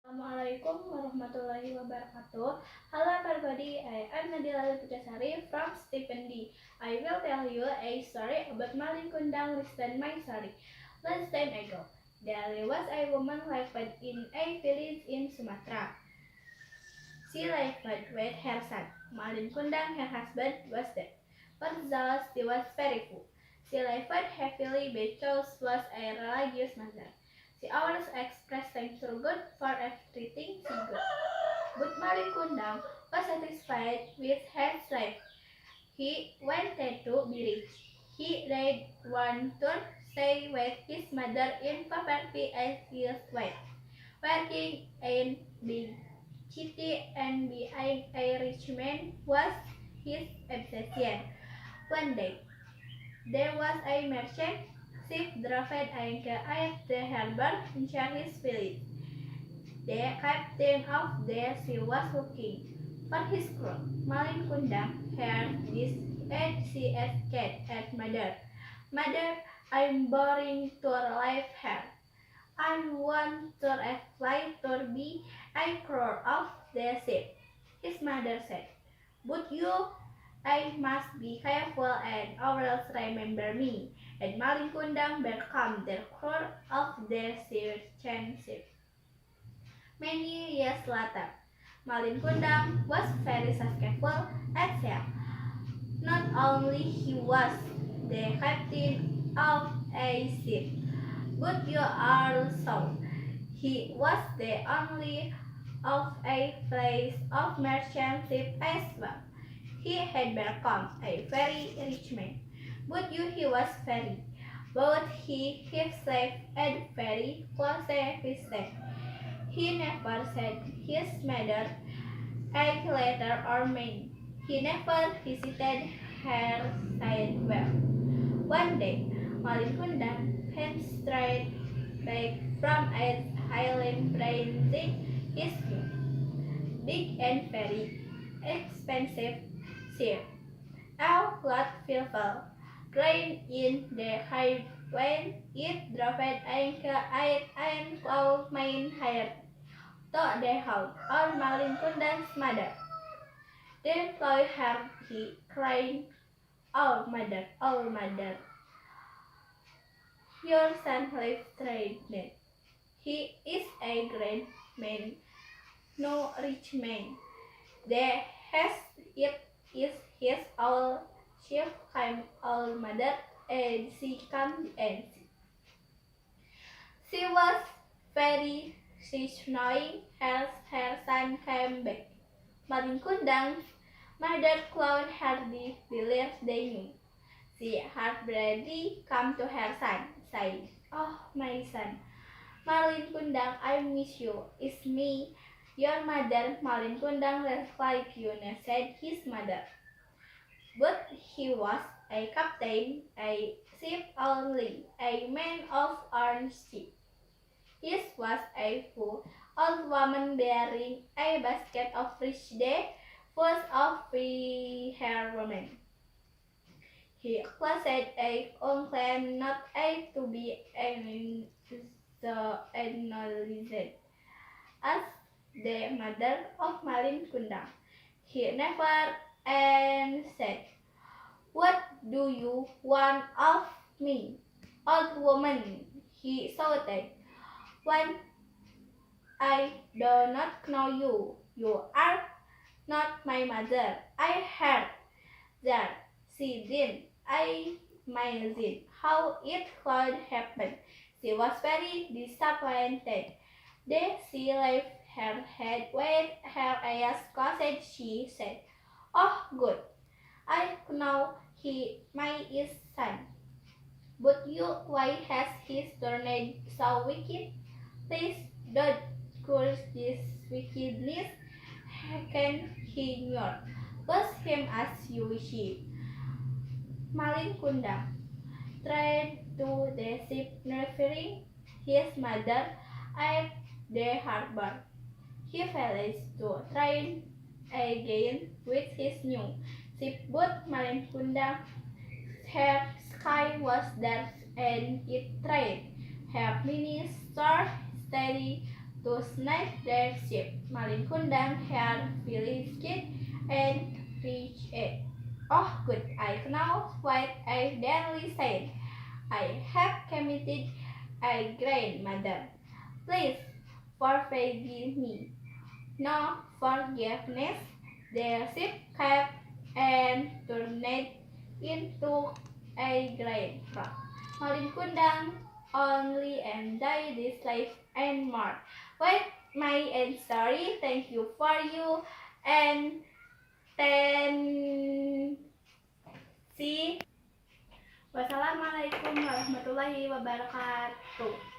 Assalamualaikum warahmatullahi wabarakatuh. Hello everybody, I am Nadila Putrasari from Stephen D. I will tell you a story about Malin Kundang. Listen my story. Last time ago, there was a woman lived in a village in Sumatra. She lived with her son. Malin Kundang, her husband, was dead. But thus she was very poor. She lived heavily because she was a religious mother. She always expressed thanks to God for everything she got. But Malin Kundang was satisfied with her life. He wanted to be rich. He did want to stay with his mother in poverty as his wife, working in big city and being a rich man was his obsession. One day, there was a merchant ship dropped anchor at the harbor near his village. The captain of the ship was looking for his crew. Malin Kundang heard this and she asked at mother, "Mother, I'm boring to live here. I want to apply to be a crew of the ship." His mother said, "But I must be careful and always remember me." And Malin Kundang became the crew of the merchant ship. Many years later, Malin Kundang was very successful at sea. Not only he was the captain of a ship, but also he was the only of a place of merchant ship as well. He had become a very rich man, but he was very, both he himself and very self-respect. He never said his mother a letter or maid. He never visited her side well. One day, Malin Kundang came straight back from an island praising his new, big and very expensive ship. Our glad people drained in the high when it dropped anchor at an old main hired to the house of Malin Kundang's mother. Then boy heard he crying, "Oh mother, your son lives stranded. He is a great man, no rich man. The has it is his old ship came old mother and she come and she was very knowing as her son came back. Malin Kundang's mother cloud hardly believed they knew. She had already come to her son, saying, "Oh, my son, Malin Kundang, I miss you. It's me, your mother." Malin Kundang like you, said his mother. But he was a captain, a ship only, a man of honesty. His was a full old woman bearing a basket of rich day, full of her women. He closed a unclean not a to be acknowledged as the mother of Malin Kundang. He never said, "What do you want of me, old woman?" he shouted. "When I do not know you, you are not my mother." I heard that she did. I imagined how it could happen. She was very disappointed. Then she left her head with her eyes closed. She said, "Oh, good. I know he my son. But why has he turned so wicked? Please don't curse this wickedness. Can he not? Bless him as you wish." Malin Kundang tried to the ship nursing his mother at the harbor. He failed to try again with his new ship, but Malin Kundang, her sky was dark and it tried. Her mini star steady to snatch their ship. Malin Kundang had village and reached it. Oh, good, I know what I daily said. I have committed a crime, madam. Please forgive me. No forgiveness. The ship kept and turned into a great rock. Malin Kundang only enjoy this life and more. Wait, my end story. Thank you for you and then see. Wassalamualaikum warahmatullahi wabarakatuh.